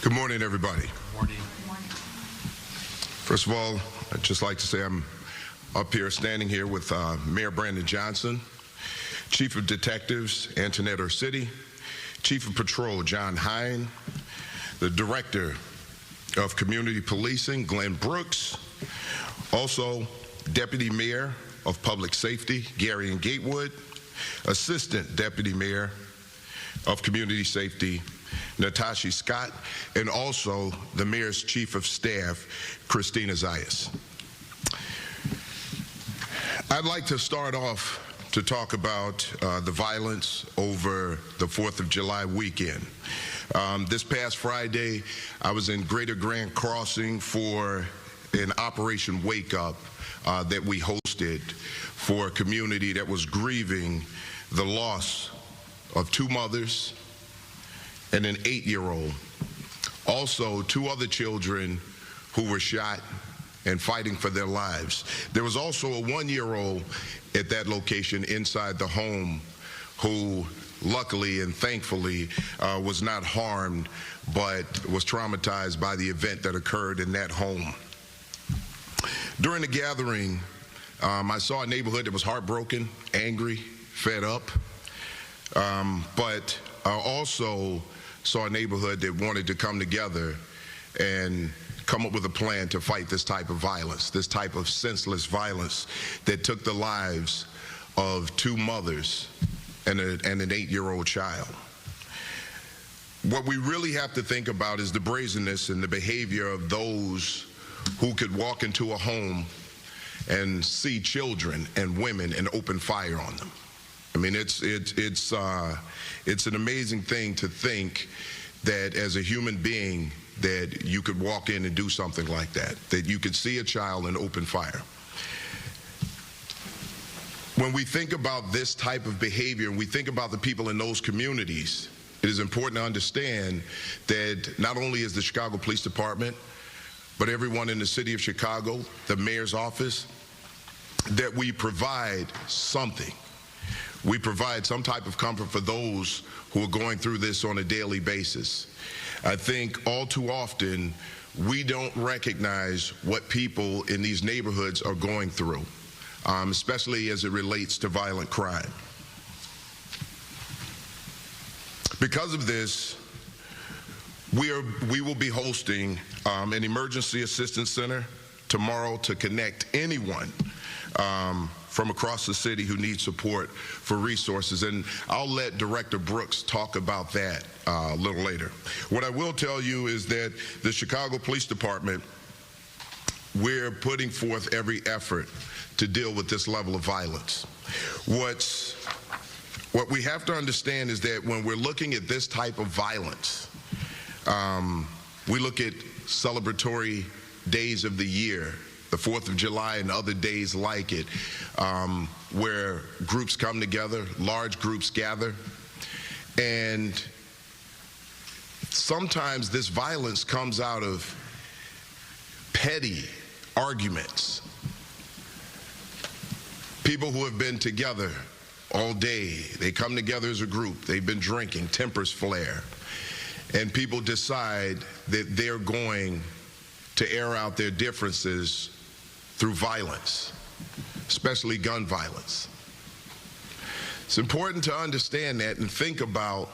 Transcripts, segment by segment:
Good morning, everybody. Good morning. First of all, I'd just like to say I'm up here, standing here with Mayor Brandon Johnson, Chief of Detectives Antoinette Ursitti, Chief of Patrol John Hine, the Director of Community Policing Glenn Brooks, also Deputy Mayor of Public Safety Gary and Gatewood, Assistant Deputy Mayor of Community Safety Natasha Scott, and also the Mayor's Chief of Staff Christina Zayas. I'd like to start off to talk about the violence over the 4th of July weekend. This past Friday, I was in Greater Grand Crossing for an Operation Wake Up that we hosted for a community that was grieving the loss of 2 mothers and an 8-year-old. Also, 2 other children who were shot and fighting for their lives. There was also a 1-year-old at that location inside the home who luckily and thankfully was not harmed, but was traumatized by the event that occurred in that home. During the gathering, I saw a neighborhood that was heartbroken, angry, fed up, but I also saw a neighborhood that wanted to come together and come up with a plan to fight this type of violence, this type of senseless violence that took the lives of 2 mothers and an 8-year-old child. What we really have to think about is the brazenness and the behavior of those who could walk into a home and see children and women and open fire on them. I mean, it's an amazing thing to think that as a human being that you could walk in and do something like that you could see a child and open fire. When we think about this type of behavior and we think about the people in those communities, it is important to understand that not only is the Chicago Police Department, but everyone in the city of Chicago, the mayor's office, that we provide something. We provide some type of comfort for those who are going through this on a daily basis. I think all too often we don't recognize what people in these neighborhoods are going through, especially as it relates to violent crime. Because of this, we will be hosting an emergency assistance center tomorrow to connect anyone from across the city who needs support for resources, and I'll let Director Brooks talk about that a little later. What I will tell you is that the Chicago Police Department, we're putting forth every effort to deal with this level of violence. What we have to understand is that when we're looking at this type of violence, we look at celebratory days of the year, the 4th of July and other days like it, where groups come together, large groups gather, and sometimes this violence comes out of petty arguments. People who have been together all day, they come together as a group, they've been drinking, tempers flare, and people decide that they're going to air out their differences through violence, especially gun violence. It's important to understand that and think about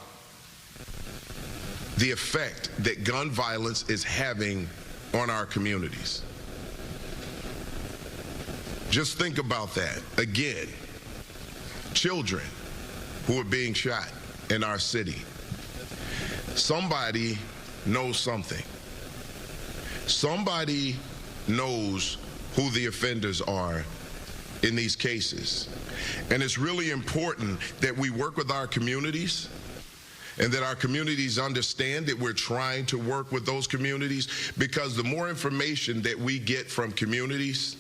the effect that gun violence is having on our communities. Just think about that. Again, children who are being shot in our city. Somebody knows something. Somebody knows who the offenders are in these cases. And it's really important that we work with our communities and that our communities understand that we're trying to work with those communities, because the more information that we get from communities,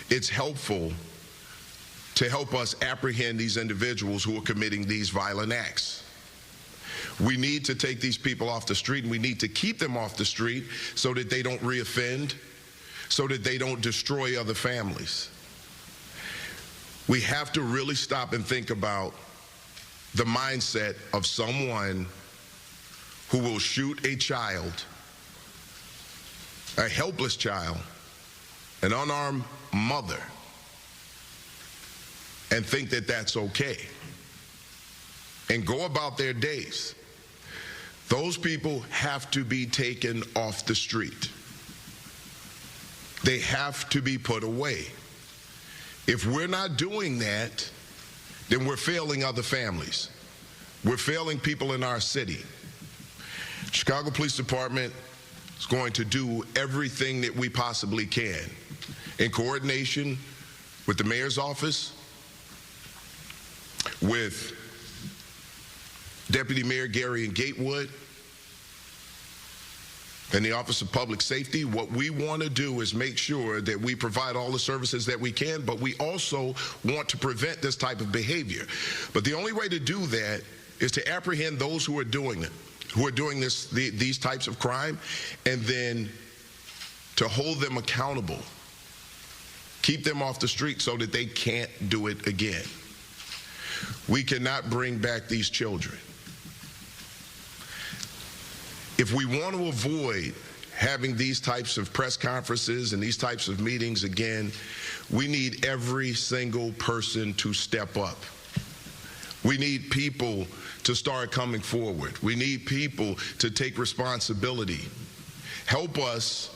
it's helpful to help us apprehend these individuals who are committing these violent acts. We need to take these people off the street, and we need to keep them off the street so that they don't reoffend, so that they don't destroy other families. We have to really stop and think about the mindset of someone who will shoot a child a helpless child, an unarmed mother, and think that that's okay and go about their days. Those people have to be taken off the street. They have to be put away. If we're not doing that, then we're failing other families. We're failing people in our city. Chicago Police Department is going to do everything that we possibly can in coordination with the mayor's office, with Deputy Mayor Gary and Gatewood, and the Office of Public Safety. What we want to do is make sure that we provide all the services that we can, but we also want to prevent this type of behavior. But the only way to do that is to apprehend those who are doing it, who are doing these types of crime, and then to hold them accountable, keep them off the street so that they can't do it again. We cannot bring back these children. If we want to avoid having these types of press conferences and these types of meetings again, we need every single person to step up. We need people to start coming forward. We need people to take responsibility. Help us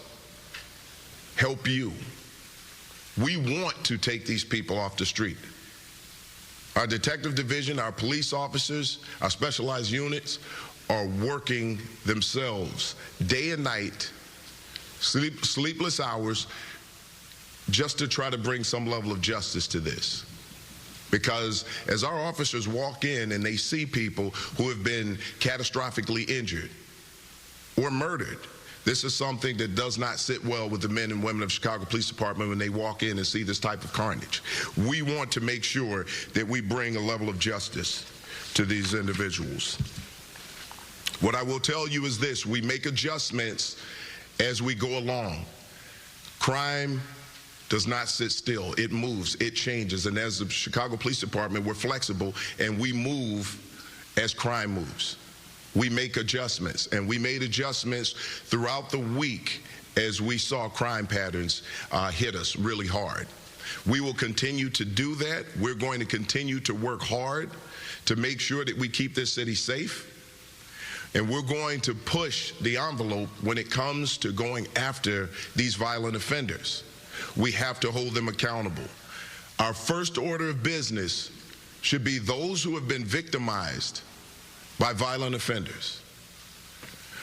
help you. We want to take these people off the street. Our detective division, our police officers, our specialized units are working themselves day and night, sleepless hours, just to try to bring some level of justice to this. Because as our officers walk in and they see people who have been catastrophically injured or murdered, this is something that does not sit well with the men and women of Chicago Police Department when they walk in and see this type of carnage. We want to make sure that we bring a level of justice to these individuals. What I will tell you is this: we make adjustments as we go along. Crime does not sit still. It moves, it changes. And as the Chicago Police Department, we're flexible and we move as crime moves. We make adjustments, and we made adjustments throughout the week as we saw crime patterns hit us really hard. We will continue to do that. We're going to continue to work hard to make sure that we keep this city safe. And we're going to push the envelope when it comes to going after these violent offenders. We have to hold them accountable. Our first order of business should be those who have been victimized by violent offenders.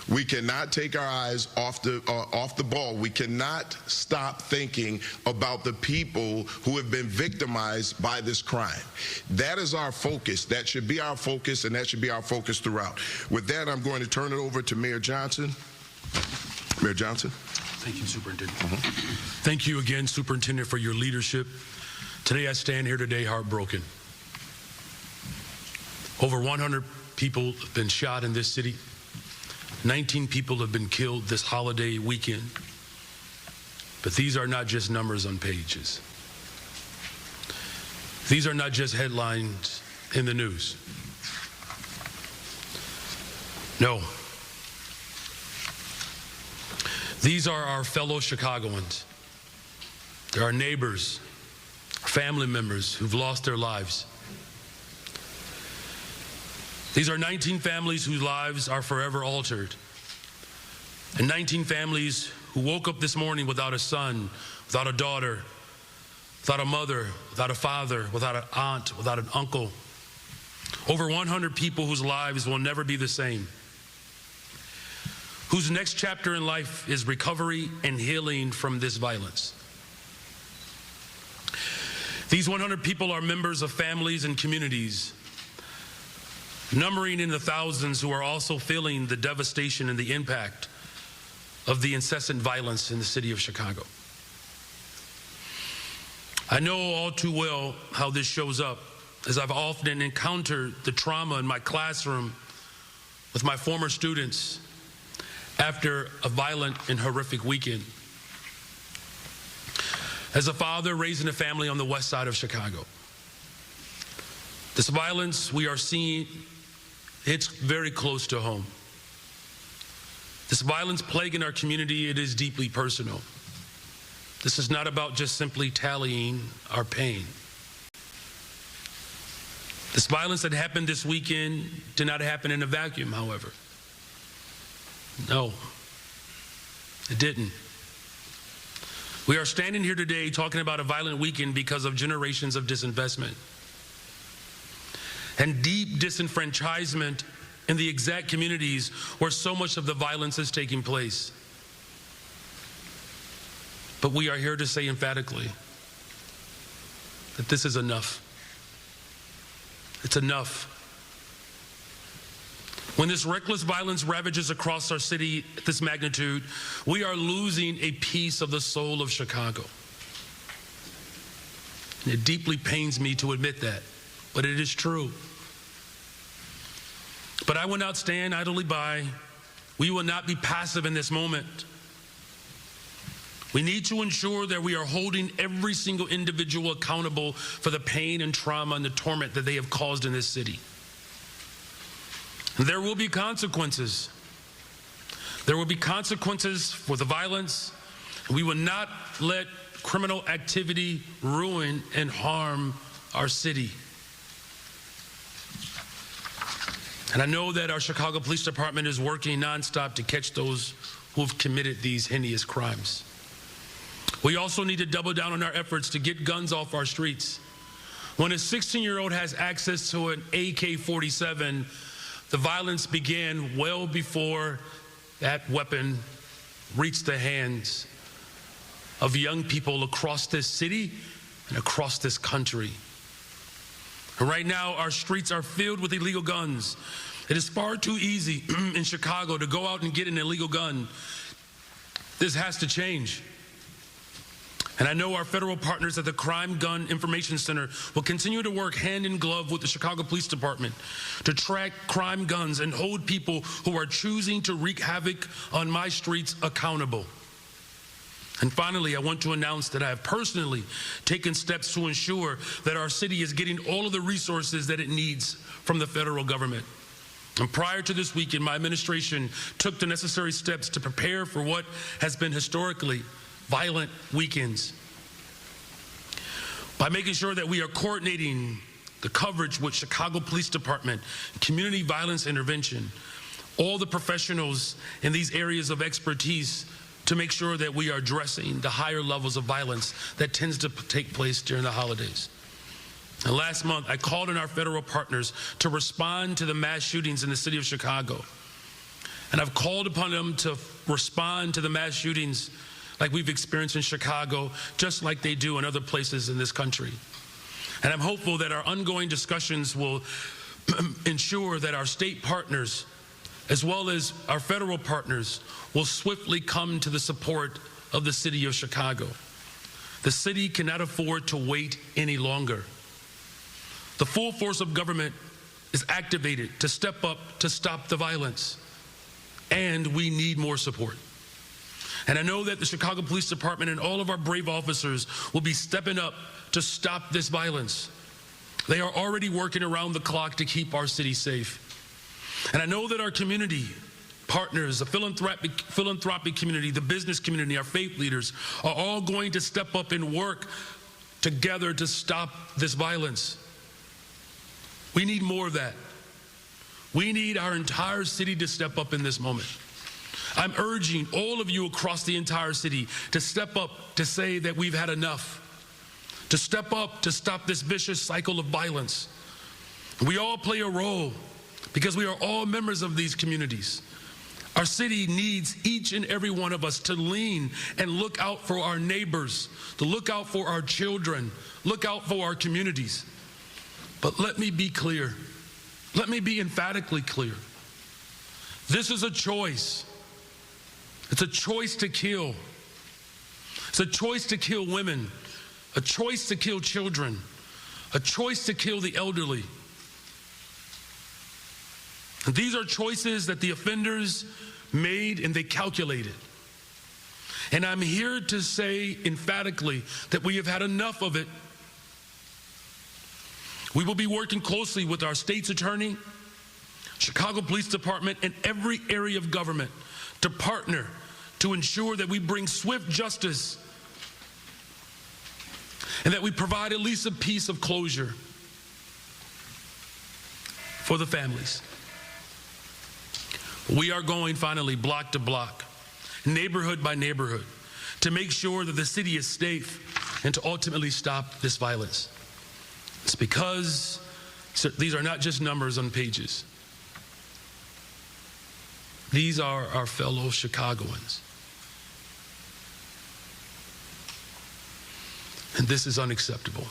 We cannot take our eyes off the ball. We cannot stop thinking about the people who have been victimized by this crime. That is our focus. That should be our focus, and that should be our focus throughout. With that, I'm going to turn it over to Mayor Johnson. Mayor Johnson. Thank you, Superintendent. Thank you again, Superintendent, for your leadership. Today, I stand here today heartbroken. Over 100 people have been shot in this city. 19 people have been killed this holiday weekend. But these are not just numbers on pages. These are not just headlines in the news. No. These are our fellow Chicagoans. They're our neighbors, our family members who've lost their lives. These are 19 families whose lives are forever altered. And 19 families who woke up this morning without a son, without a daughter, without a mother, without a father, without an aunt, without an uncle. Over 100 people whose lives will never be the same. Whose next chapter in life is recovery and healing from this violence. These 100 people are members of families and communities, numbering in the thousands, who are also feeling the devastation and the impact of the incessant violence in the city of Chicago. I know all too well how this shows up, as I've often encountered the trauma in my classroom with my former students after a violent and horrific weekend. As a father raising a family on the west side of Chicago, this violence we are seeing hits very close to home. This This violence plaguing our community, it is deeply personal. This is not about just simply tallying our pain. This violence that happened this weekend did not happen in a vacuum, however. No, it didn't. We are standing here today talking about a violent weekend because of generations of disinvestment and deep disenfranchisement in the exact communities where so much of the violence is taking place. But we are here to say emphatically that this is enough. It's enough. When this reckless violence ravages across our city at this magnitude, we are losing a piece of the soul of Chicago. And it deeply pains me to admit that, but it is true. But I will not stand idly by. We will not be passive in this moment. We need to ensure that we are holding every single individual accountable for the pain and trauma and the torment that they have caused in this city. And there will be consequences. There will be consequences for the violence. We will not let criminal activity ruin and harm our city. And I know that our Chicago Police Department is working nonstop to catch those who have committed these heinous crimes. We also need to double down on our efforts to get guns off our streets. When a 16-year-old has access to an AK-47, the violence began well before that weapon reached the hands of young people across this city and across this country. And right now, our streets are filled with illegal guns. It is far too easy in Chicago to go out and get an illegal gun. This has to change. And I know our federal partners at the Crime Gun Information Center will continue to work hand in glove with the Chicago Police Department to track crime guns and hold people who are choosing to wreak havoc on my streets accountable. And finally, I want to announce that I have personally taken steps to ensure that our city is getting all of the resources that it needs from the federal government. And prior to this weekend, my administration took the necessary steps to prepare for what has been historically violent weekends by making sure that we are coordinating the coverage with Chicago Police Department, community violence intervention, all the professionals in these areas of expertise to make sure that we are addressing the higher levels of violence that tends to take place during the holidays. And last month, I called on our federal partners to respond to the mass shootings in the city of Chicago. And I've called upon them to respond to the mass shootings like we've experienced in Chicago, just like they do in other places in this country. And I'm hopeful that our ongoing discussions will ensure that our state partners, as well as our federal partners, will swiftly come to the support of the city of Chicago. The city cannot afford to wait any longer. The full force of government is activated to step up to stop the violence, and we need more support. And I know that the Chicago Police Department and all of our brave officers will be stepping up to stop this violence. They are already working around the clock to keep our city safe. And I know that our community partners, the philanthropic community, the business community, our faith leaders are all going to step up and work together to stop this violence. We need more of that. We need our entire city to step up in this moment. I'm urging all of you across the entire city to step up to say that we've had enough, to step up to stop this vicious cycle of violence. We all play a role because we are all members of these communities. Our city needs each and every one of us to lean and look out for our neighbors, to look out for our children, look out for our communities. But let me be clear. Let me be emphatically clear. This is a choice. It's a choice to kill. It's a choice to kill women, a choice to kill children, a choice to kill the elderly. And these are choices that the offenders made and they calculated. And I'm here to say emphatically that we have had enough of it. We will be working closely with our state's attorney, Chicago Police Department, and every area of government to partner to ensure that we bring swift justice and that we provide at least a piece of closure for the families. We are going finally block to block, neighborhood by neighborhood, to make sure that the city is safe and to ultimately stop this violence. It's because these are not just numbers on pages. These are our fellow Chicagoans. And this is unacceptable.